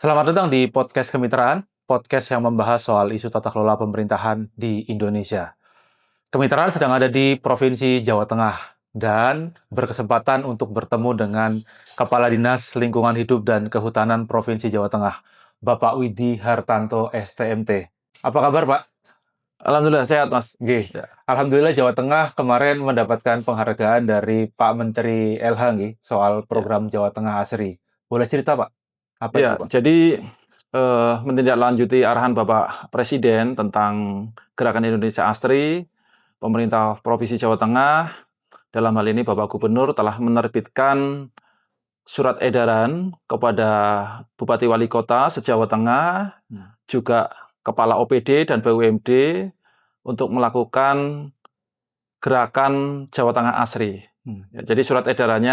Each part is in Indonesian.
Selamat datang di Podcast Kemitraan, podcast yang membahas soal isu tata kelola pemerintahan di Indonesia. Kemitraan sedang ada di Provinsi Jawa Tengah dan berkesempatan untuk bertemu dengan Kepala Dinas Lingkungan Hidup dan Kehutanan Provinsi Jawa Tengah, Bapak Widi Hartanto STMT. Apa kabar, Pak? Alhamdulillah sehat, Mas. Nggih. Ya. Alhamdulillah Jawa Tengah kemarin mendapatkan penghargaan dari Pak Menteri LH nggih, soal program Jawa Tengah Asri. Boleh cerita, Pak? Apa itu, Ya, Pak? jadi menindaklanjuti arahan Bapak Presiden tentang Gerakan Indonesia Asri, pemerintah Provinsi Jawa Tengah, dalam hal ini Bapak Gubernur telah menerbitkan surat edaran kepada Bupati Wali Kota se-Jawa Tengah, juga Kepala OPD dan BUMD untuk melakukan Gerakan Jawa Tengah Asri. Ya, jadi surat edaran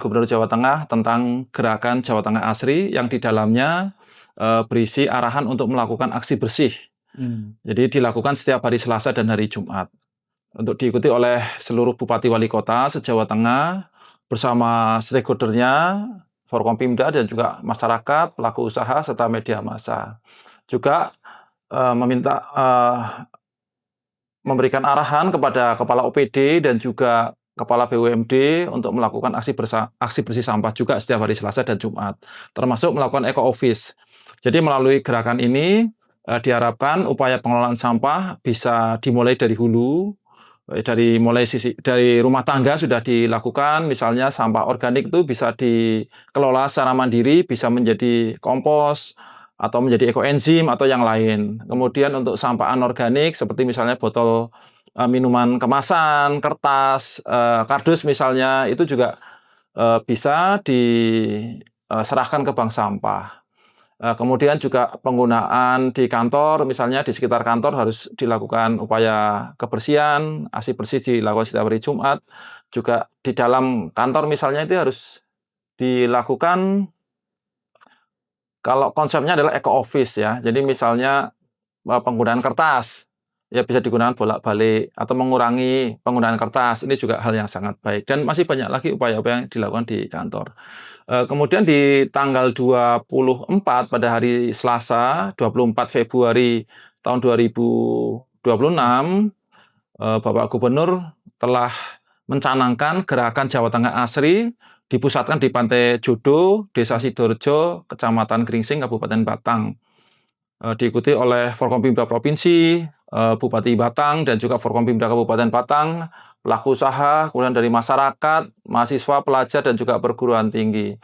Gubernur Jawa Tengah tentang Gerakan Jawa Tengah Asri yang di dalamnya berisi arahan untuk melakukan aksi bersih. Jadi dilakukan setiap hari Selasa dan hari Jumat. Untuk diikuti oleh seluruh Bupati Wali Kota se-Jawa Tengah bersama stakeholder-nya, Forkompimda dan juga masyarakat, pelaku usaha, serta media massa. Juga memberikan arahan kepada Kepala OPD dan juga Kepala BUMD untuk melakukan aksi bersih sampah juga setiap hari Selasa dan Jumat, termasuk melakukan eco office. Jadi melalui gerakan ini diharapkan upaya pengelolaan sampah bisa dimulai dari hulu, dari rumah tangga sudah dilakukan, misalnya sampah organik itu bisa dikelola secara mandiri, bisa menjadi kompos atau menjadi ekoenzim atau yang lain. Kemudian untuk sampah anorganik seperti misalnya botol minuman kemasan, kertas, kardus misalnya, itu juga bisa diserahkan ke bank sampah. Kemudian juga penggunaan di kantor, misalnya di sekitar kantor harus dilakukan upaya kebersihan, aksi bersih dilakukan setiap hari Jumat. Juga di dalam kantor misalnya itu harus dilakukan, kalau konsepnya adalah eco office ya. Jadi misalnya penggunaan kertas ya bisa digunakan bolak-balik atau mengurangi penggunaan kertas. Ini juga hal yang sangat baik dan masih banyak lagi upaya-upaya yang dilakukan di kantor. Kemudian di tanggal 24 pada hari Selasa 24 Februari tahun 2026, Bapak Gubernur telah mencanangkan Gerakan Jawa Tengah Asri dipusatkan di Pantai Jodo, Desa Sidorejo, Kecamatan Gringsing, Kabupaten Batang. Diikuti oleh Forkompimda Provinsi, Bupati Batang, dan juga Forkompimda Kabupaten Batang, pelaku usaha, kemudian dari masyarakat, mahasiswa, pelajar, dan juga perguruan tinggi.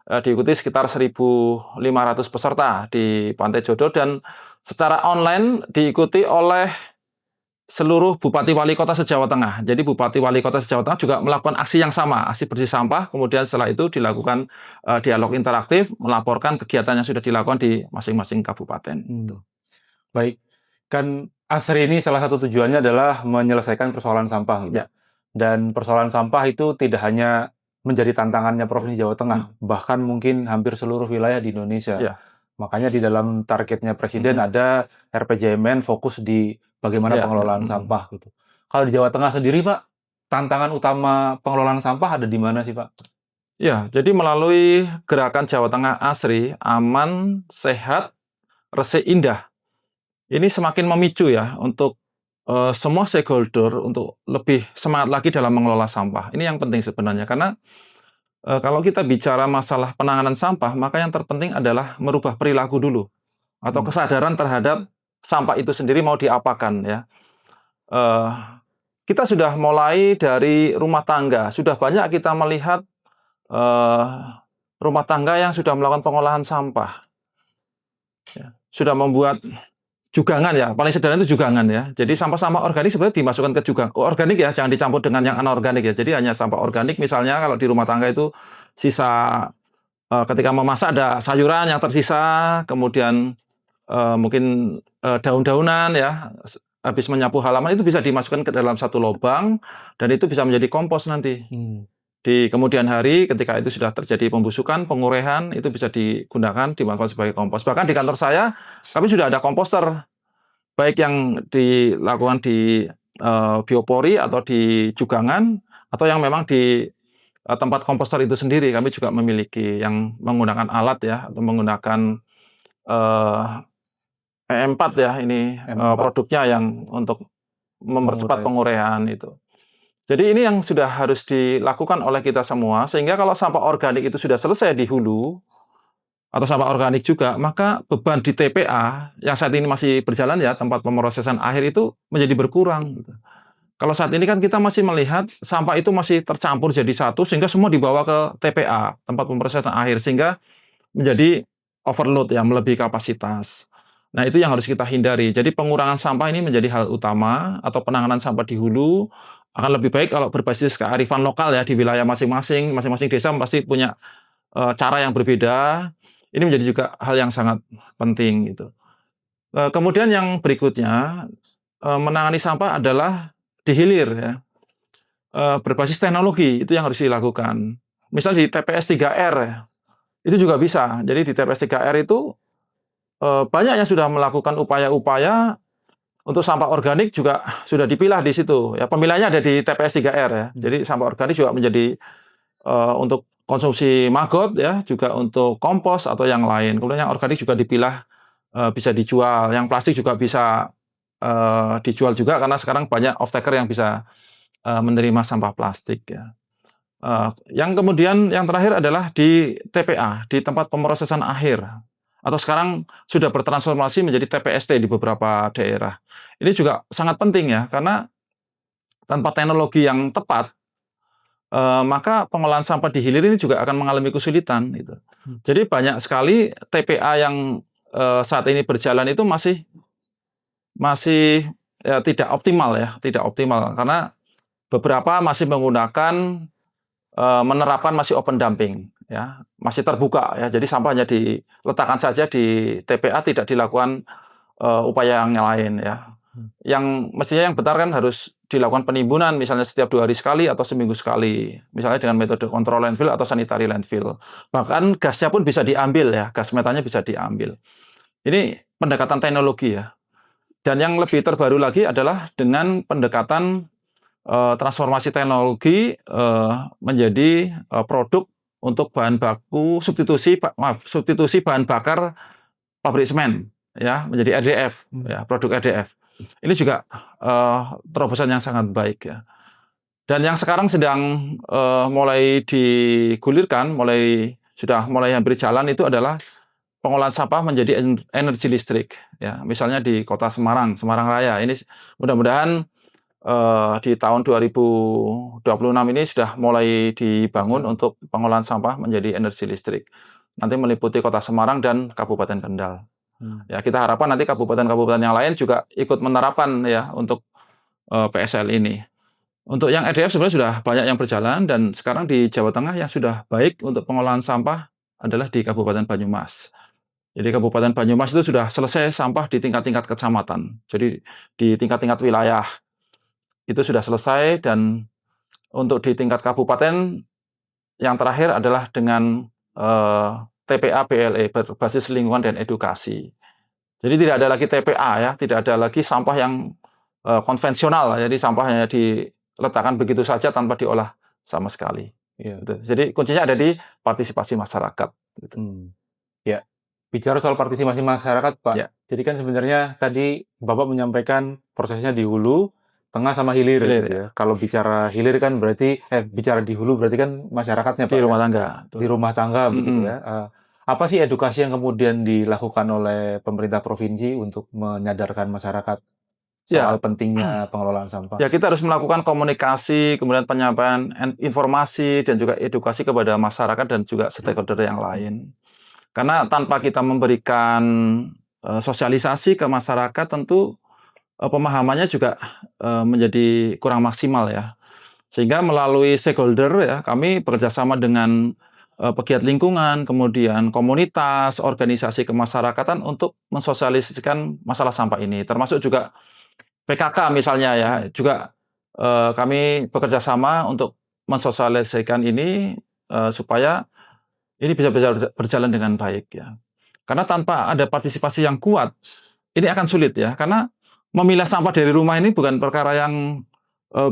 Diikuti sekitar 1.500 peserta di Pantai Jodo dan secara online diikuti oleh seluruh Bupati Wali Kota se-Jawa Tengah. Jadi Bupati Wali Kota se-Jawa Tengah juga melakukan aksi yang sama, aksi bersih sampah. Kemudian setelah itu dilakukan dialog interaktif, melaporkan kegiatan yang sudah dilakukan di masing-masing kabupaten. Baik, kan Asri ini salah satu tujuannya adalah menyelesaikan persoalan sampah, gitu. Ya. Dan persoalan sampah itu tidak hanya menjadi tantangannya Provinsi Jawa Tengah, bahkan mungkin hampir seluruh wilayah di Indonesia. Ya. Makanya di dalam targetnya Presiden ada RPJMN fokus di bagaimana pengelolaan sampah, gitu. Kalau di Jawa Tengah sendiri, Pak, tantangan utama pengelolaan sampah ada di mana sih, Pak? Ya, jadi melalui Gerakan Jawa Tengah Asri, aman, sehat, resik, indah. Ini semakin memicu ya untuk semua stakeholder untuk lebih semangat lagi dalam mengelola sampah. Ini yang penting sebenarnya, karena kalau kita bicara masalah penanganan sampah, maka yang terpenting adalah merubah perilaku dulu atau kesadaran terhadap sampah itu sendiri mau diapakan ya. Kita sudah mulai dari rumah tangga, sudah banyak kita melihat rumah tangga yang sudah melakukan pengolahan sampah, ya, sudah membuat jugangan ya, paling sederhana itu jugangan ya. Jadi sampah-sampah organik sebenarnya dimasukkan ke jugang. Organik ya, jangan dicampur dengan yang anorganik ya. Jadi hanya sampah organik, misalnya kalau di rumah tangga itu sisa ketika memasak ada sayuran yang tersisa, kemudian mungkin daun-daunan ya, habis menyapu halaman itu bisa dimasukkan ke dalam satu lubang dan itu bisa menjadi kompos nanti. Di kemudian hari ketika itu sudah terjadi pembusukan, pengurehan, itu bisa digunakan, dimanfaatkan sebagai kompos. Bahkan di kantor saya, kami sudah ada komposter, baik yang dilakukan di biopori atau di jugangan, atau yang memang tempat komposter itu sendiri kami juga memiliki yang menggunakan alat ya, atau menggunakan eh, E4 ya ini M4 produknya yang untuk mempercepat pengurai. penguraian itu. Jadi ini yang sudah harus dilakukan oleh kita semua, sehingga kalau sampah organik itu sudah selesai di hulu, atau sampah organik juga, maka beban di TPA yang saat ini masih berjalan ya, tempat pemrosesan akhir itu menjadi berkurang gitu. Kalau saat ini kan kita masih melihat sampah itu masih tercampur jadi satu, sehingga semua dibawa ke TPA, tempat pemrosesan akhir, sehingga menjadi overload ya, melebihi kapasitas. Nah, itu yang harus kita hindari. Jadi pengurangan sampah ini menjadi hal utama, atau penanganan sampah di hulu akan lebih baik kalau berbasis kearifan lokal ya, di wilayah masing-masing. Masing-masing desa pasti punya cara yang berbeda. Ini menjadi juga hal yang sangat penting gitu. Kemudian yang berikutnya, menangani sampah adalah di hilir ya. Berbasis teknologi itu yang harus dilakukan. Misal di TPS 3R ya, itu juga bisa. Jadi di TPS 3R itu banyak yang sudah melakukan upaya-upaya untuk sampah organik juga sudah dipilah di situ. Ya, pemilihannya ada di TPS 3R ya. Jadi sampah organik juga menjadi untuk konsumsi maggot ya, juga untuk kompos atau yang lain. Kemudian yang organik juga dipilah bisa dijual. Yang plastik juga bisa dijual juga karena sekarang banyak off-taker yang bisa menerima sampah plastik ya. Yang kemudian yang terakhir adalah di TPA, di tempat pemrosesan akhir. Atau sekarang sudah bertransformasi menjadi TPST di beberapa daerah. Ini juga sangat penting ya, karena tanpa teknologi yang tepat, maka pengolahan sampah di hilir ini juga akan mengalami kesulitan gitu. Jadi banyak sekali TPA yang saat ini berjalan itu masih ya, tidak optimal ya, tidak optimal karena beberapa masih menggunakan menerapkan masih open dumping ya, masih terbuka ya. Jadi sampahnya diletakkan saja di TPA, tidak dilakukan upaya yang lain ya. Yang mestinya yang benar kan harus dilakukan penimbunan misalnya setiap 2 hari sekali atau seminggu sekali. Misalnya dengan metode kontrol landfill atau sanitary landfill. Bahkan gasnya pun bisa diambil ya, gas metannya bisa diambil. Ini pendekatan teknologi ya. Dan yang lebih terbaru lagi adalah dengan pendekatan transformasi teknologi menjadi produk untuk bahan baku substitusi bahan bakar pabrik semen ya, menjadi RDF ya, produk RDF. Ini juga terobosan yang sangat baik ya. Dan yang sekarang sedang mulai digulirkan, sudah mulai hampir jalan itu adalah pengolahan sampah menjadi energi listrik ya. Misalnya di Kota Semarang, Semarang Raya. Ini mudah-mudahan di tahun 2026 ini sudah mulai dibangun untuk pengolahan sampah menjadi energi listrik. Nanti meliputi Kota Semarang dan Kabupaten Kendal. Ya, kita harapkan nanti kabupaten-kabupaten yang lain juga ikut menerapkan ya untuk PSL ini. Untuk yang RDF sebenarnya sudah banyak yang berjalan, dan sekarang di Jawa Tengah yang sudah baik untuk pengolahan sampah adalah di Kabupaten Banyumas. Jadi Kabupaten Banyumas itu sudah selesai sampah di tingkat-tingkat kecamatan. Jadi di tingkat-tingkat wilayah itu sudah selesai, dan untuk di tingkat kabupaten yang terakhir adalah dengan TPA BLE, berbasis lingkungan dan edukasi. Jadi tidak ada lagi TPA ya, tidak ada lagi sampah yang konvensional. Jadi sampahnya diletakkan begitu saja tanpa diolah sama sekali. Iya. Gitu. Jadi kuncinya ada di partisipasi masyarakat. Gitu. Ya, bicara soal partisipasi masyarakat, Pak. Ya. Jadi kan sebenarnya tadi Bapak menyampaikan prosesnya di hulu, tengah sama hilir gitu ya. Kalau bicara hilir kan berarti bicara di hulu berarti kan masyarakatnya, Pak. Di rumah tangga. Di rumah tangga begitu ya. Apa sih edukasi yang kemudian dilakukan oleh pemerintah provinsi untuk menyadarkan masyarakat soal pentingnya pengelolaan sampah? Ya, kita harus melakukan komunikasi, kemudian penyampaian informasi, dan juga edukasi kepada masyarakat dan juga stakeholder yang lain. Karena tanpa kita memberikan sosialisasi ke masyarakat, tentu pemahamannya juga menjadi kurang maksimal ya. Sehingga melalui stakeholder ya, kami bekerjasama dengan pegiat lingkungan, kemudian komunitas, organisasi kemasyarakatan untuk mensosialisasikan masalah sampah ini. Termasuk juga PKK misalnya ya, juga kami bekerja sama untuk mensosialisasikan ini supaya ini bisa berjalan dengan baik ya. Karena tanpa ada partisipasi yang kuat, ini akan sulit ya. Karena memilah sampah dari rumah ini bukan perkara yang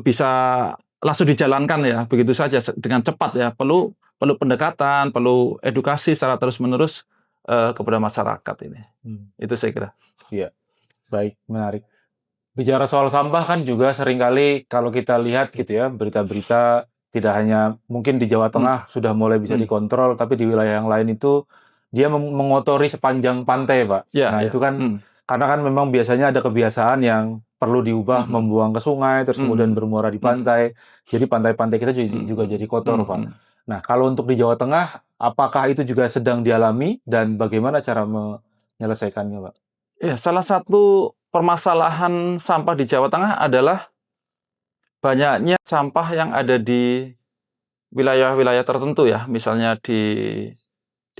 bisa langsung dijalankan ya begitu saja dengan cepat ya. Perlu pendekatan, perlu edukasi secara terus-menerus kepada masyarakat ini. Itu saya kira. Iya, baik, menarik. Bicara soal sampah kan juga seringkali kalau kita lihat gitu ya, berita-berita tidak hanya mungkin di Jawa Tengah sudah mulai bisa dikontrol, tapi di wilayah yang lain itu dia mengotori sepanjang pantai, Pak. Ya, Nah, ya. itu kan karena kan memang biasanya ada kebiasaan yang perlu diubah, membuang ke sungai, terus kemudian bermuara di pantai. Jadi pantai-pantai kita juga jadi kotor, Pak. Nah, kalau untuk di Jawa Tengah, apakah itu juga sedang dialami dan bagaimana cara menyelesaikannya, Pak? Ya, salah satu permasalahan sampah di Jawa Tengah adalah banyaknya sampah yang ada di wilayah-wilayah tertentu ya, misalnya di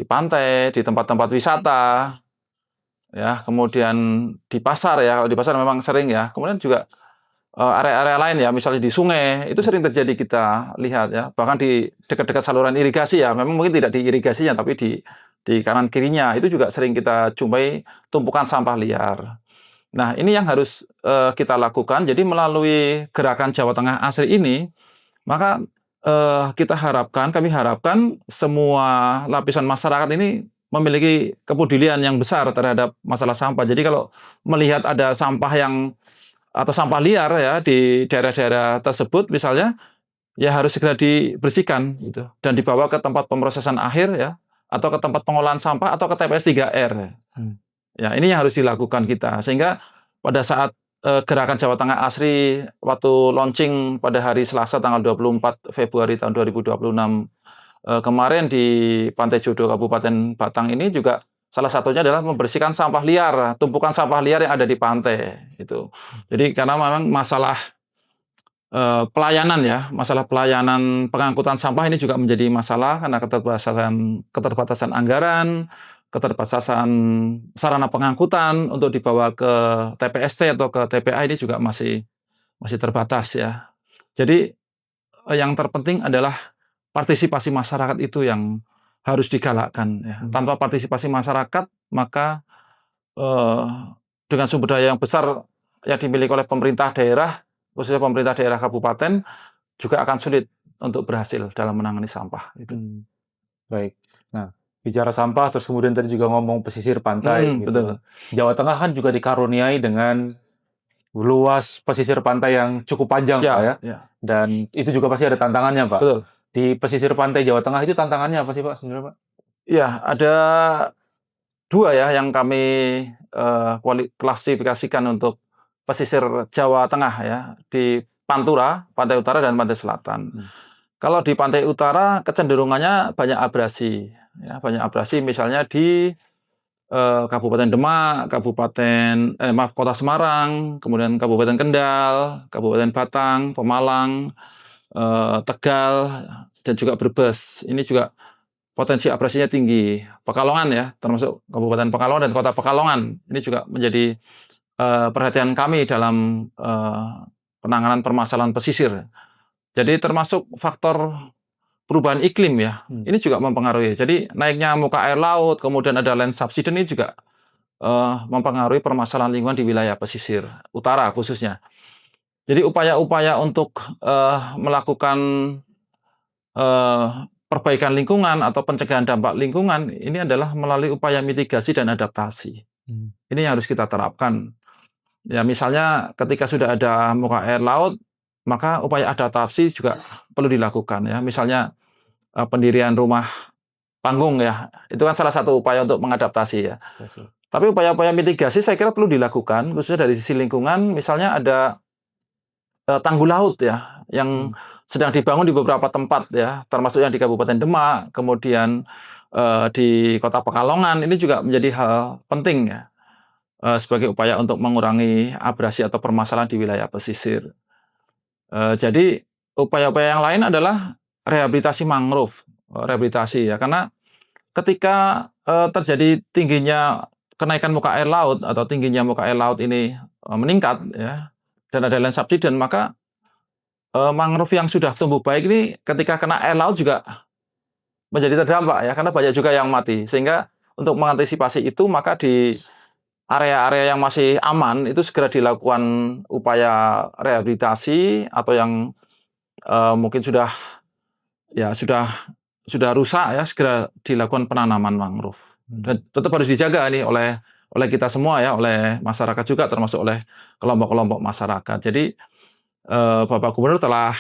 pantai, di tempat-tempat wisata, ya, kemudian di pasar ya, kalau di pasar memang sering ya. Kemudian juga area-area lain ya, misalnya di sungai, itu sering terjadi kita lihat ya. Bahkan di dekat-dekat saluran irigasi ya, memang mungkin tidak di irigasinya, tapi di kanan kirinya, itu juga sering kita jumpai tumpukan sampah liar. Nah, ini yang harus kita lakukan. Jadi melalui gerakan Jawa Tengah Asri ini, maka kami harapkan semua lapisan masyarakat ini memiliki kepedulian yang besar terhadap masalah sampah. Jadi kalau melihat ada sampah atau sampah liar ya di daerah-daerah tersebut misalnya, ya harus segera dibersihkan gitu dan dibawa ke tempat pemrosesan akhir ya, atau ke tempat pengolahan sampah atau ke TPS 3R. Ya, ini yang harus dilakukan kita sehingga pada saat gerakan Jawa Tengah Asri waktu launching pada hari Selasa tanggal 24 Februari tahun 2026 kemarin di Pantai Jodo Kabupaten Batang ini juga salah satunya adalah membersihkan sampah liar, tumpukan sampah liar yang ada di pantai itu. Jadi karena memang masalah pelayanan ya, masalah pelayanan pengangkutan sampah ini juga menjadi masalah karena keterbatasan anggaran, keterbatasan sarana pengangkutan untuk dibawa ke TPST atau ke TPA ini juga masih terbatas ya. Jadi yang terpenting adalah partisipasi masyarakat itu yang harus digalakkan ya. Tanpa partisipasi masyarakat maka dengan sumber daya yang besar yang dimiliki oleh pemerintah daerah, khususnya pemerintah daerah kabupaten juga akan sulit untuk berhasil dalam menangani sampah itu. Baik. Nah, bicara sampah terus kemudian tadi juga ngomong pesisir pantai gitu. Betul. Jawa Tengah kan juga dikaruniai dengan luas pesisir pantai yang cukup panjang, Ya, Pak ya. ya. Dan itu juga pasti ada tantangannya, Pak. Betul. Di pesisir pantai Jawa Tengah itu tantangannya apa sih, Pak, sebenarnya, Pak? Ya, ada dua ya yang kami klasifikasikan untuk pesisir Jawa Tengah ya, di Pantura, Pantai Utara dan Pantai Selatan. Kalau di Pantai Utara kecenderungannya banyak abrasi, ya, banyak abrasi misalnya di Kabupaten Demak, Kota Semarang, kemudian Kabupaten Kendal, Kabupaten Batang, Pemalang, Tegal, dan juga Brebes. Ini juga potensi abrasinya tinggi. Pekalongan ya, termasuk Kabupaten Pekalongan dan Kota Pekalongan. Ini juga menjadi perhatian kami dalam penanganan permasalahan pesisir. Jadi termasuk faktor perubahan iklim ya, ini juga mempengaruhi. Jadi naiknya muka air laut, kemudian ada land subsidence ini juga mempengaruhi permasalahan lingkungan di wilayah pesisir utara khususnya. Jadi upaya-upaya untuk melakukan perbaikan lingkungan atau pencegahan dampak lingkungan ini adalah melalui upaya mitigasi dan adaptasi. Ini yang harus kita terapkan. Ya misalnya ketika sudah ada muka air laut, maka upaya adaptasi juga perlu dilakukan ya. Misalnya pendirian rumah panggung ya, itu kan salah satu upaya untuk mengadaptasi ya. Tapi upaya-upaya mitigasi saya kira perlu dilakukan, khususnya dari sisi lingkungan. Misalnya ada tanggul laut ya, yang sedang dibangun di beberapa tempat ya, termasuk yang di Kabupaten Demak, kemudian di Kota Pekalongan. Ini juga menjadi hal penting ya, sebagai upaya untuk mengurangi abrasi atau permasalahan di wilayah pesisir. Jadi upaya-upaya yang lain adalah rehabilitasi mangrove, rehabilitasi ya, karena ketika terjadi tingginya kenaikan muka air laut atau tingginya muka air laut ini meningkat ya, dan ada land subsidence, maka mangrove yang sudah tumbuh baik ini ketika kena air laut juga menjadi terdampak ya, karena banyak juga yang mati. Sehingga untuk mengantisipasi itu maka di area-area yang masih aman itu segera dilakukan upaya rehabilitasi atau yang mungkin sudah rusak ya, segera dilakukan penanaman mangrove. Dan tetap harus dijaga nih oleh kita semua ya, oleh masyarakat juga, termasuk oleh kelompok-kelompok masyarakat. Jadi Bapak Gubernur telah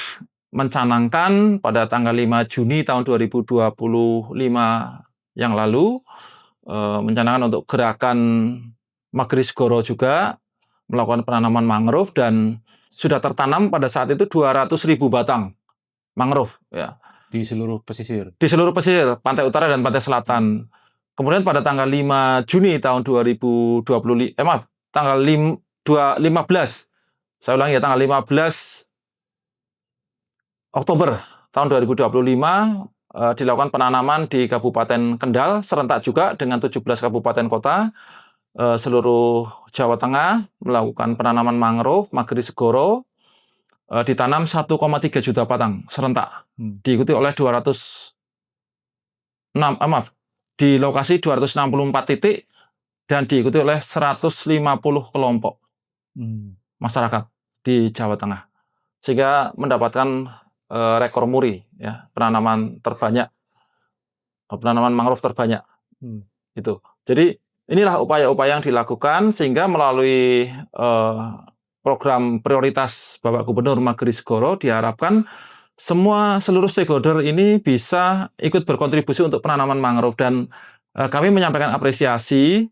mencanangkan pada tanggal 5 Juni tahun 2025 yang lalu, mencanangkan untuk gerakan Magrisegoro juga melakukan penanaman mangrove, dan sudah tertanam pada saat itu 200.000 batang mangrove ya. Di seluruh pesisir. Di seluruh pesisir, pantai utara dan pantai selatan. Kemudian pada tanggal 5 Juni tahun 2020, tanggal 15, saya ulangi ya, tanggal 15 Oktober tahun 2025 dilakukan penanaman di Kabupaten Kendal, serentak juga dengan 17 kabupaten kota seluruh Jawa Tengah melakukan penanaman mangrove Magrisegoro, ditanam 1,3 juta batang serentak, diikuti oleh di lokasi 264 titik dan diikuti oleh 150 kelompok masyarakat di Jawa Tengah, sehingga mendapatkan rekor muri ya, penanaman mangrove terbanyak. Itu. Jadi inilah upaya-upaya yang dilakukan, sehingga melalui program prioritas Bapak Gubernur Magrisegoro diharapkan seluruh stakeholder ini bisa ikut berkontribusi untuk penanaman mangrove. Dan kami menyampaikan apresiasi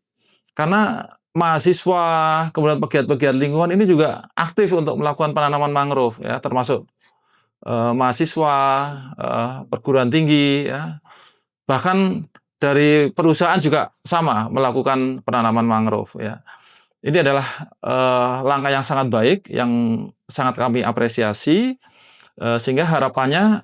karena mahasiswa, kemudian pegiat-pegiat lingkungan ini juga aktif untuk melakukan penanaman mangrove ya, termasuk mahasiswa, perguruan tinggi ya. Bahkan dari perusahaan juga sama melakukan penanaman mangrove ya. Ini adalah langkah yang sangat baik, yang sangat kami apresiasi, sehingga harapannya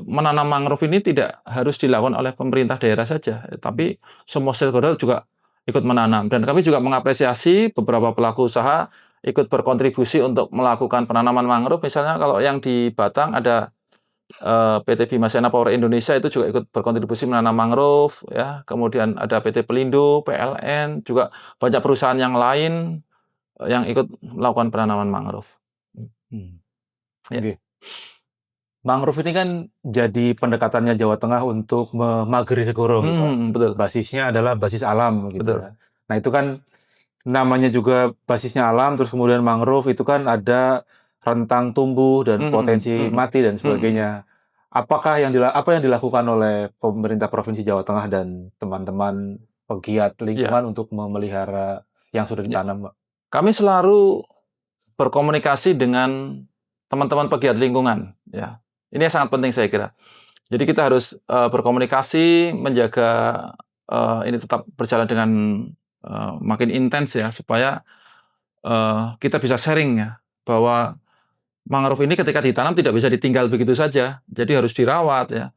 menanam mangrove ini tidak harus dilakukan oleh pemerintah daerah saja, tapi semua stakeholder juga ikut menanam. Dan kami juga mengapresiasi beberapa pelaku usaha ikut berkontribusi untuk melakukan penanaman mangrove. Misalnya kalau yang di Batang ada PT Bimasena Power Indonesia, itu juga ikut berkontribusi menanam mangrove ya. Kemudian ada PT Pelindo, PLN, juga banyak perusahaan yang lain yang ikut melakukan penanaman mangrove. Ya. Okay. Mangrove ini kan jadi pendekatannya Jawa Tengah untuk Magrisegoro. Betul. Basisnya adalah basis alam gitu. Betul. Ya. Nah, itu kan namanya juga basisnya alam, terus kemudian mangrove itu kan ada rentang tumbuh dan potensi mati dan sebagainya. Apa yang dilakukan oleh pemerintah Provinsi Jawa Tengah dan teman-teman pegiat lingkungan untuk memelihara yang sudah ditanam, Pak? Kami selalu berkomunikasi dengan teman-teman pegiat lingkungan ya. Ini yang sangat penting saya kira. Jadi kita harus berkomunikasi, menjaga ini tetap berjalan dengan makin intens ya, supaya kita bisa sharing ya, bahwa mangrove ini ketika ditanam tidak bisa ditinggal begitu saja, jadi harus dirawat ya.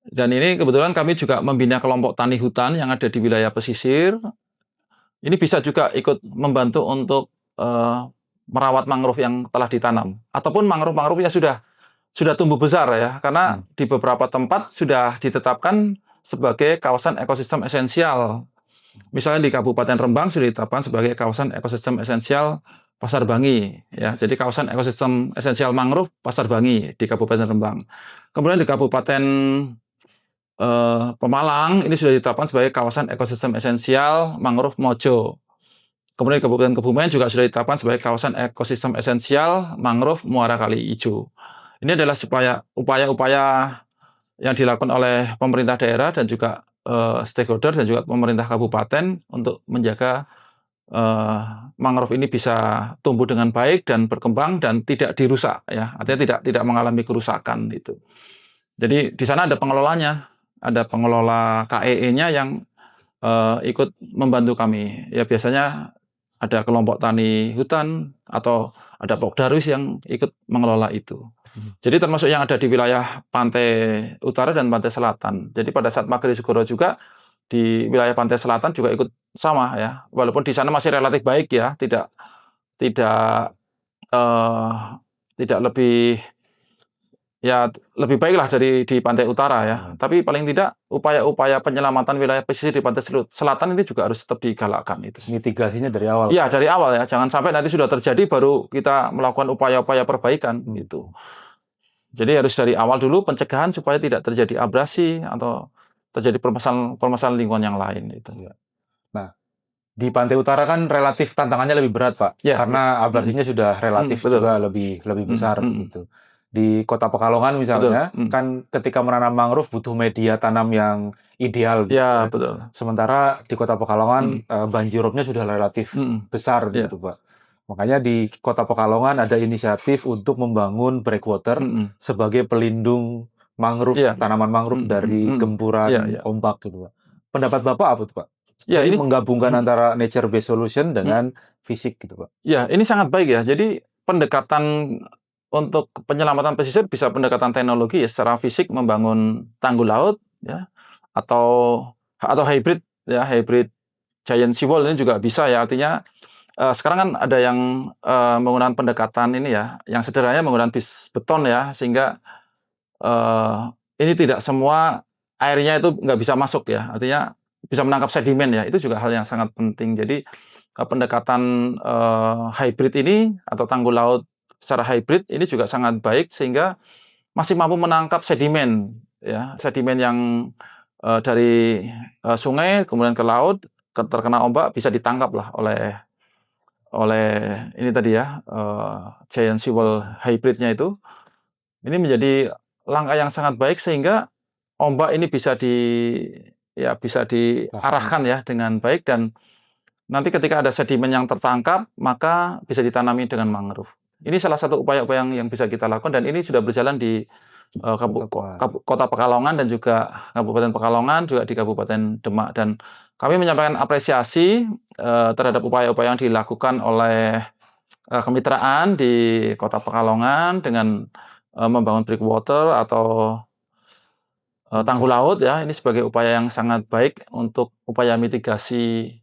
Dan ini kebetulan kami juga membina kelompok tani hutan yang ada di wilayah pesisir. Ini bisa juga ikut membantu untuk merawat mangrove yang telah ditanam, ataupun mangrove-mangrove yang sudah tumbuh besar ya, karena di beberapa tempat sudah ditetapkan sebagai kawasan ekosistem esensial. Misalnya di Kabupaten Rembang sudah ditetapkan sebagai kawasan ekosistem esensial Pasar Bangi ya. Jadi kawasan ekosistem esensial mangrove Pasar Bangi di Kabupaten Rembang. Kemudian di Kabupaten Pemalang ini sudah ditetapkan sebagai kawasan ekosistem esensial mangrove Mojo. Kemudian di Kabupaten Kebumen juga sudah ditetapkan sebagai kawasan ekosistem esensial mangrove Muara Kali Ijo. Ini adalah supaya upaya-upaya yang dilakukan oleh pemerintah daerah dan juga stakeholder dan juga pemerintah kabupaten untuk menjaga mangrove ini bisa tumbuh dengan baik dan berkembang dan tidak dirusak ya, artinya tidak mengalami kerusakan itu. Jadi di sana ada pengelolanya, ada pengelola KEE-nya yang ikut membantu kami. Ya biasanya ada kelompok tani hutan atau ada Pokdarwis yang ikut mengelola itu. Jadi termasuk yang ada di wilayah pantai utara dan pantai selatan. Jadi pada saat Magrisegoro juga di wilayah pantai selatan juga ikut sama ya. Walaupun di sana masih relatif baik ya, tidak lebih baiklah dari di pantai utara ya. Tapi paling tidak upaya-upaya penyelamatan wilayah pesisir di pantai selatan ini juga harus tetap digalakkan itu. Mitigasinya dari awal. Iya, dari awal ya. Jangan sampai nanti sudah terjadi baru kita melakukan upaya-upaya perbaikan itu. Jadi harus dari awal dulu pencegahan supaya tidak terjadi abrasi atau terjadi permasalahan lingkungan yang lain itu. Iya. Nah, di pantai utara kan relatif tantangannya lebih berat, Pak, Ya, ya. karena abrasinya sudah relatif Betul. juga lebih besar Mm. begitu. Di Kota Pekalongan Betul. misalnya, kan ketika menanam mangrove butuh media tanam yang ideal gitu Ya, ya. betul. Sementara di Kota Pekalongan banjirropnya sudah relatif besar Ya. gitu, Pak. Makanya di Kota Pekalongan ada inisiatif untuk membangun breakwater sebagai pelindung mangrove, Iya. tanaman mangrove dari gempuran Iya. ombak gitu, Pak. Pendapat Bapak apa tuh, Pak? Ya, Jadi ini menggabungkan antara nature based solution dengan fisik gitu, Pak. ya, ini sangat baik ya. Jadi pendekatan untuk penyelamatan pesisir bisa pendekatan teknologi ya, secara fisik membangun tanggul laut ya, atau hybrid ya, hybrid giant seawall ini juga bisa ya. Artinya sekarang kan ada yang menggunakan pendekatan ini ya, yang sederhananya menggunakan beton ya, sehingga ini tidak semua airnya itu nggak bisa masuk ya. Artinya bisa menangkap sedimen ya. Itu juga hal yang sangat penting. Jadi pendekatan hybrid ini atau tanggul laut secara hybrid ini juga sangat baik sehingga masih mampu menangkap sedimen ya, sedimen yang dari sungai kemudian ke laut terkena ombak bisa ditangkap lah oleh ini tadi ya, giant seawall hybridnya itu. Ini menjadi langkah yang sangat baik sehingga ombak ini bisa diarahkan ya dengan baik, dan nanti ketika ada sedimen yang tertangkap maka bisa ditanami dengan mangrove. Ini salah satu upaya-upaya yang bisa kita lakukan, dan ini sudah berjalan di Kota Pekalongan dan juga Kabupaten Pekalongan, juga di Kabupaten Demak, dan kami menyampaikan apresiasi terhadap upaya-upaya yang dilakukan oleh kemitraan di Kota Pekalongan dengan membangun breakwater atau tanggul laut ya. Ini sebagai upaya yang sangat baik untuk upaya mitigasi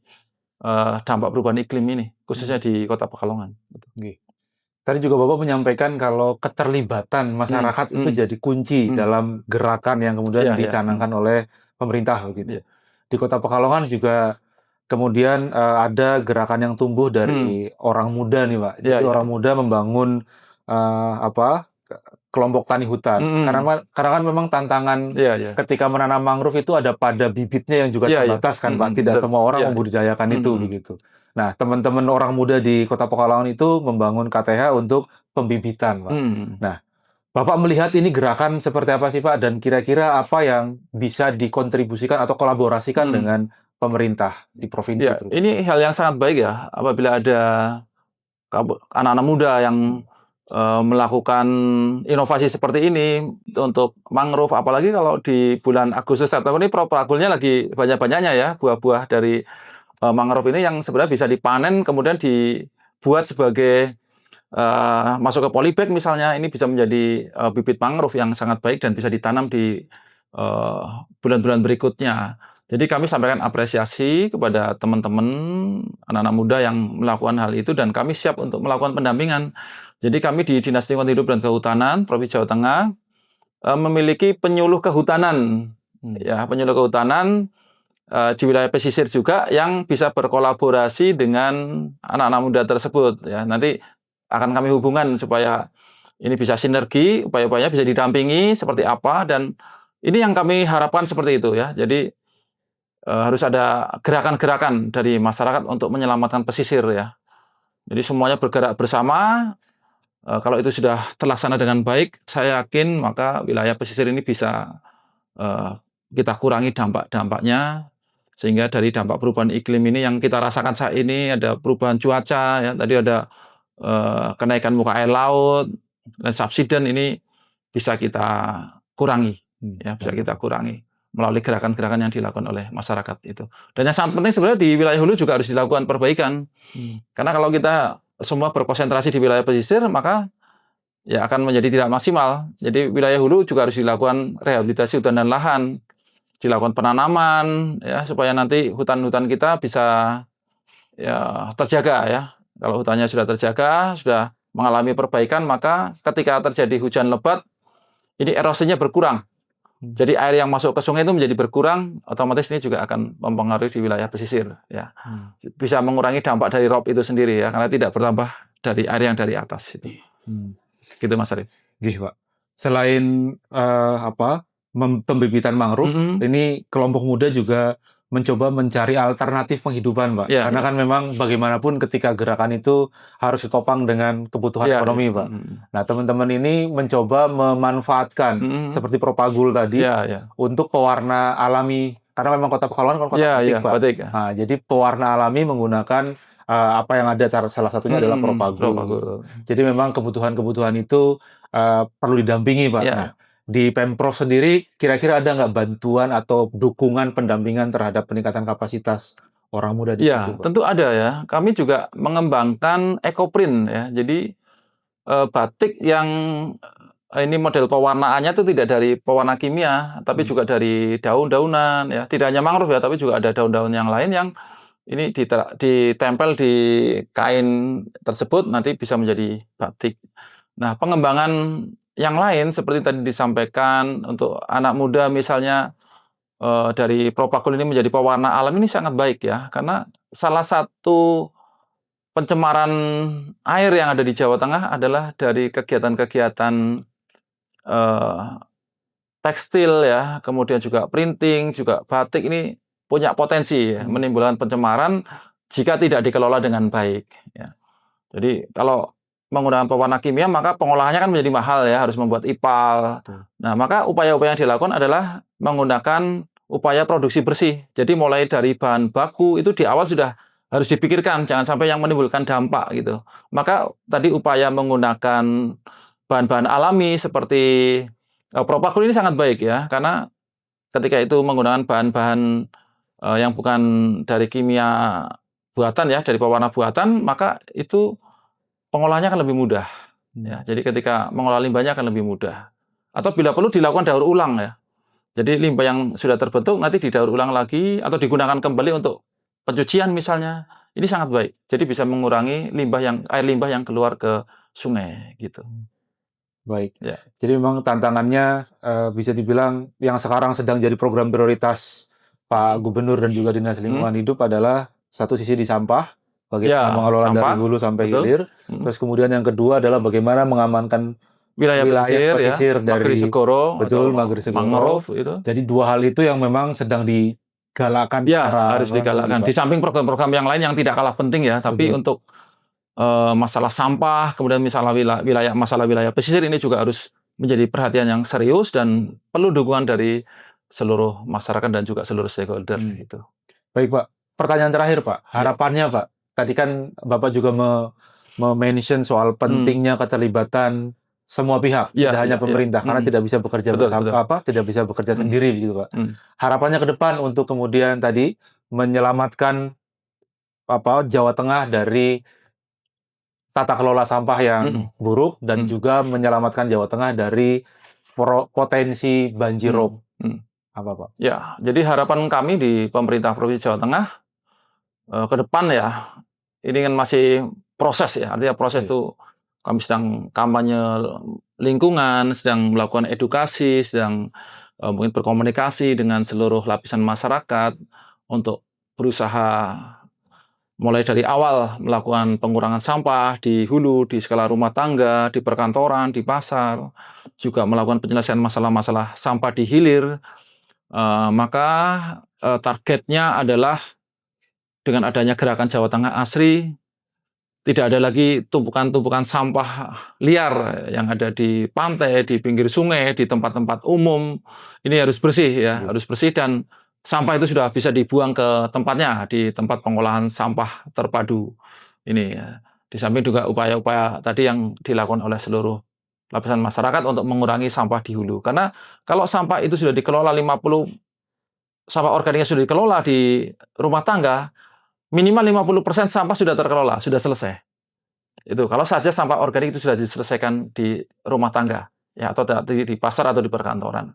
dampak perubahan iklim ini, khususnya di Kota Pekalongan. Tadi juga Bapak menyampaikan kalau keterlibatan masyarakat itu jadi kunci dalam gerakan yang kemudian dicanangkan oleh pemerintah begitu. Di Kota Pekalongan juga kemudian ada gerakan yang tumbuh dari orang muda nih, Pak. Jadi orang muda membangun kelompok tani hutan. Karena kan memang tantangan ketika menanam mangrove itu ada pada bibitnya yang juga terbatas kan, Pak. Tidak semua orang membudidayakan itu begitu. Nah, teman-teman orang muda di Kota Pekalongan itu membangun KTH untuk pembibitan, Pak. Nah, Bapak melihat ini gerakan seperti apa sih, Pak? Dan kira-kira apa yang bisa dikontribusikan atau kolaborasikan dengan pemerintah di provinsi? Ya, ini hal yang sangat baik ya, apabila ada anak-anak muda yang melakukan inovasi seperti ini untuk mangrove, apalagi kalau di bulan Agustus September ini propagulnya lagi banyak-banyaknya ya, buah-buah dari mangrove ini yang sebenarnya bisa dipanen kemudian dibuat sebagai masuk ke polybag misalnya. Ini bisa menjadi bibit mangrove yang sangat baik dan bisa ditanam di bulan-bulan berikutnya. Jadi kami sampaikan apresiasi kepada teman-teman anak-anak muda yang melakukan hal itu, dan kami siap untuk melakukan pendampingan. Jadi kami di Dinas Lingkungan Hidup dan Kehutanan Provinsi Jawa Tengah memiliki penyuluh kehutanan, ya, penyuluh kehutanan di wilayah pesisir juga yang bisa berkolaborasi dengan anak-anak muda tersebut. Ya, nanti akan kami hubungkan supaya ini bisa sinergi, upaya-upayanya bisa didampingi seperti apa, dan ini yang kami harapkan seperti itu ya. Jadi harus ada gerakan-gerakan dari masyarakat untuk menyelamatkan pesisir ya. Jadi semuanya bergerak bersama. Kalau itu sudah terlaksana dengan baik, saya yakin maka wilayah pesisir ini bisa kita kurangi dampak-dampaknya, sehingga dari dampak perubahan iklim ini yang kita rasakan saat ini, ada perubahan cuaca ya, tadi ada kenaikan muka air laut dan subsiden, ini bisa kita kurangi ya, bisa kita kurangi melalui gerakan-gerakan yang dilakukan oleh masyarakat itu. Dan yang sangat penting sebenarnya di wilayah hulu juga harus dilakukan perbaikan. Karena kalau kita semua berkonsentrasi di wilayah pesisir, maka ya akan menjadi tidak maksimal. Jadi wilayah hulu juga harus dilakukan rehabilitasi hutan dan lahan, dilakukan penanaman ya, supaya nanti hutan-hutan kita bisa ya terjaga ya. Kalau hutannya sudah terjaga, sudah mengalami perbaikan, maka ketika terjadi hujan lebat, ini erosinya berkurang. Jadi air yang masuk ke sungai itu menjadi berkurang, otomatis ini juga akan mempengaruhi di wilayah pesisir ya. Bisa mengurangi dampak dari rob itu sendiri ya, karena tidak bertambah dari air yang dari atas itu. Gitu Mas Arif. Gih, Pak. selain pembibitan mangrove, ini kelompok muda juga mencoba mencari alternatif penghidupan, Pak. Ya, Karena ya. kan memang bagaimanapun ketika gerakan itu harus ditopang dengan kebutuhan Ya, ekonomi, ya. Pak. Nah, teman-teman ini mencoba memanfaatkan seperti propagul tadi Ya, ya. untuk pewarna alami. Karena memang Kota Pekalongan kan kota Ya, batik, ya, Pak. batik ya. Nah, jadi pewarna alami menggunakan apa yang ada, salah satunya adalah propagul gitu. Jadi memang kebutuhan-kebutuhan itu perlu didampingi, Pak. Ya. Nah, di Pemprov sendiri kira-kira ada nggak bantuan atau dukungan pendampingan terhadap peningkatan kapasitas orang muda di situ, Ya, Pak? tentu ada ya. Kami juga mengembangkan ekoprint ya. Jadi batik yang ini model pewarnaannya itu tidak dari pewarna kimia, tapi juga dari daun-daunan ya. Tidak hanya mangrove ya, tapi juga ada daun-daun yang lain yang ini ditempel di kain tersebut nanti bisa menjadi batik. Nah, pengembangan yang lain seperti tadi disampaikan untuk anak muda misalnya dari propagul ini menjadi pewarna alam ini sangat baik ya, karena salah satu pencemaran air yang ada di Jawa Tengah adalah dari kegiatan-kegiatan tekstil ya, kemudian juga printing, juga batik ini punya potensi ya, menimbulkan pencemaran jika tidak dikelola dengan baik ya. Jadi kalau menggunakan pewarna kimia maka pengolahannya kan menjadi mahal ya, harus membuat IPAL. Nah, maka upaya-upaya yang dilakukan adalah menggunakan upaya produksi bersih. Jadi mulai dari bahan baku itu di awal sudah harus dipikirkan, jangan sampai yang menimbulkan dampak gitu. Maka tadi upaya menggunakan bahan-bahan alami seperti propagul ini sangat baik ya, karena ketika itu menggunakan bahan-bahan yang bukan dari kimia buatan ya, dari pewarna buatan, maka itu pengolahannya akan lebih mudah. Ya, jadi ketika mengolah limbahnya akan lebih mudah. Atau bila perlu dilakukan daur ulang ya. Jadi limbah yang sudah terbentuk nanti didaur ulang lagi atau digunakan kembali untuk pencucian misalnya. Ini sangat baik. Jadi bisa mengurangi air limbah yang keluar ke sungai gitu. Baik. Ya. Jadi memang tantangannya bisa dibilang yang sekarang sedang jadi program prioritas Pak Gubernur dan juga Dinas Lingkungan Hidup adalah satu sisi di sampah, bagaimana Ya, mengelola dari sampah, hulu sampai betul. hilir. Terus kemudian yang kedua adalah bagaimana mengamankan Wilayah pesisir ya, pesisir Magri dari Segoro atau Magri Segoro. mangrove itu. Jadi dua hal itu yang memang sedang digalakkan Ya, secara harus digalakkan. Pak. Di samping program-program yang lain yang tidak kalah penting ya, tapi untuk masalah sampah, kemudian masalah wilayah pesisir ini juga harus menjadi perhatian yang serius dan perlu dukungan dari seluruh masyarakat dan juga seluruh stakeholder gitu. Baik, Pak. Pertanyaan terakhir, Pak. Harapannya, Pak. Tadi kan Bapak juga mention soal pentingnya keterlibatan semua pihak, tidak hanya pemerintah, karena tidak bisa bekerja tidak bisa bekerja sendiri gitu, Pak. Harapannya ke depan untuk kemudian tadi menyelamatkan Jawa Tengah dari tata kelola sampah yang buruk dan juga menyelamatkan Jawa Tengah dari potensi banjirop. Apa, Pak? Ya, jadi harapan kami di pemerintah Provinsi Jawa Tengah ke depan ya, ini kan masih proses ya, artinya proses itu kami sedang kampanye lingkungan, sedang melakukan edukasi, sedang mungkin berkomunikasi dengan seluruh lapisan masyarakat untuk berusaha mulai dari awal melakukan pengurangan sampah di hulu, di skala rumah tangga, di perkantoran, di pasar, juga melakukan penyelesaian masalah-masalah sampah di hilir. Maka targetnya adalah dengan adanya gerakan Jawa Tengah Asri, tidak ada lagi tumpukan-tumpukan sampah liar yang ada di pantai, di pinggir sungai, di tempat-tempat umum. Ini harus bersih ya, harus bersih dan sampah itu sudah bisa dibuang ke tempatnya di tempat pengolahan sampah terpadu. Ini ya. Di samping juga upaya-upaya tadi yang dilakukan oleh seluruh lapisan masyarakat untuk mengurangi sampah di hulu. Karena kalau sampah itu sudah dikelola 50 sampah organiknya sudah dikelola di rumah tangga, minimal 50% sampah sudah terkelola, sudah selesai. Itu kalau saja sampah organik itu sudah diselesaikan di rumah tangga ya atau di pasar atau di perkantoran.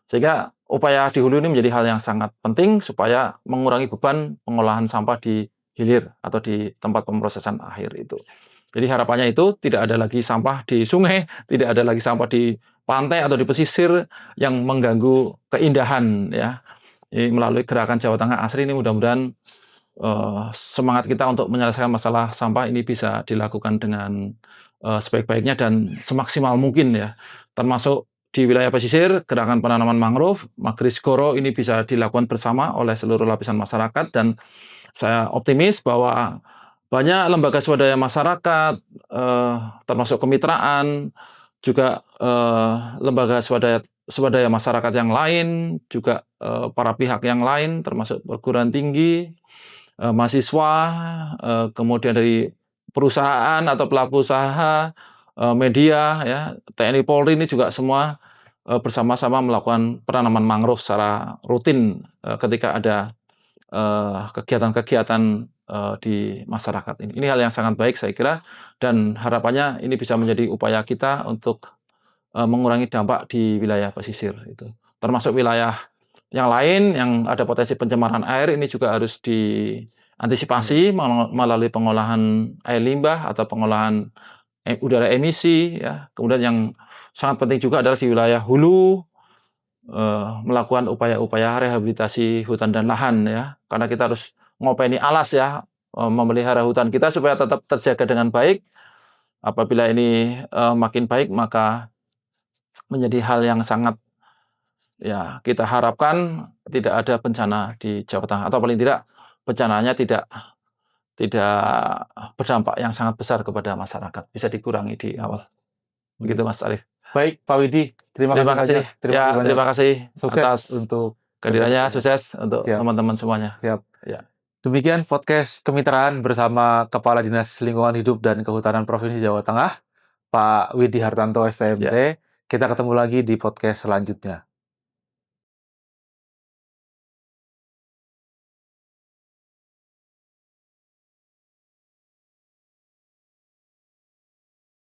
Sehingga upaya di hulu ini menjadi hal yang sangat penting supaya mengurangi beban pengolahan sampah di hilir atau di tempat pemrosesan akhir itu. Jadi harapannya itu tidak ada lagi sampah di sungai, tidak ada lagi sampah di pantai atau di pesisir yang mengganggu keindahan ya. Ini melalui gerakan Jawa Tengah Asri ini mudah-mudahan semangat kita untuk menyelesaikan masalah sampah ini bisa dilakukan dengan sebaik-baiknya dan semaksimal mungkin ya. Termasuk di wilayah pesisir, gerakan penanaman mangrove, Magrisgoro ini bisa dilakukan bersama oleh seluruh lapisan masyarakat dan saya optimis bahwa banyak lembaga swadaya masyarakat, termasuk kemitraan, juga lembaga swadaya masyarakat yang lain, juga para pihak yang lain, termasuk perguruan tinggi, mahasiswa, kemudian dari perusahaan atau pelaku usaha, media, ya, TNI Polri ini juga semua bersama-sama melakukan penanaman mangrove secara rutin ketika ada kegiatan-kegiatan di masyarakat ini. Ini hal yang sangat baik saya kira dan harapannya ini bisa menjadi upaya kita untuk mengurangi dampak di wilayah pesisir itu. Termasuk wilayah yang lain yang ada potensi pencemaran air ini juga harus diantisipasi melalui pengolahan air limbah atau pengolahan udara emisi ya. Kemudian yang sangat penting juga adalah di wilayah hulu melakukan upaya-upaya rehabilitasi hutan dan lahan ya. Karena kita harus ngopeni alas ya, memelihara hutan kita supaya tetap terjaga dengan baik. Apabila ini makin baik maka menjadi hal yang sangat ya kita harapkan tidak ada bencana di Jawa Tengah atau paling tidak bencananya tidak berdampak yang sangat besar kepada masyarakat, bisa dikurangi di awal. Begitu Mas Arif. Baik, Pak Widi, terima kasih. Terima kasih Sukses atas untuk kehadirannya, sukses untuk teman-teman semuanya. Siap. Ya. Demikian podcast kemitraan bersama Kepala Dinas Lingkungan Hidup dan Kehutanan Provinsi Jawa Tengah, Pak Widi Hartanto STMT. Kita ketemu lagi di podcast selanjutnya.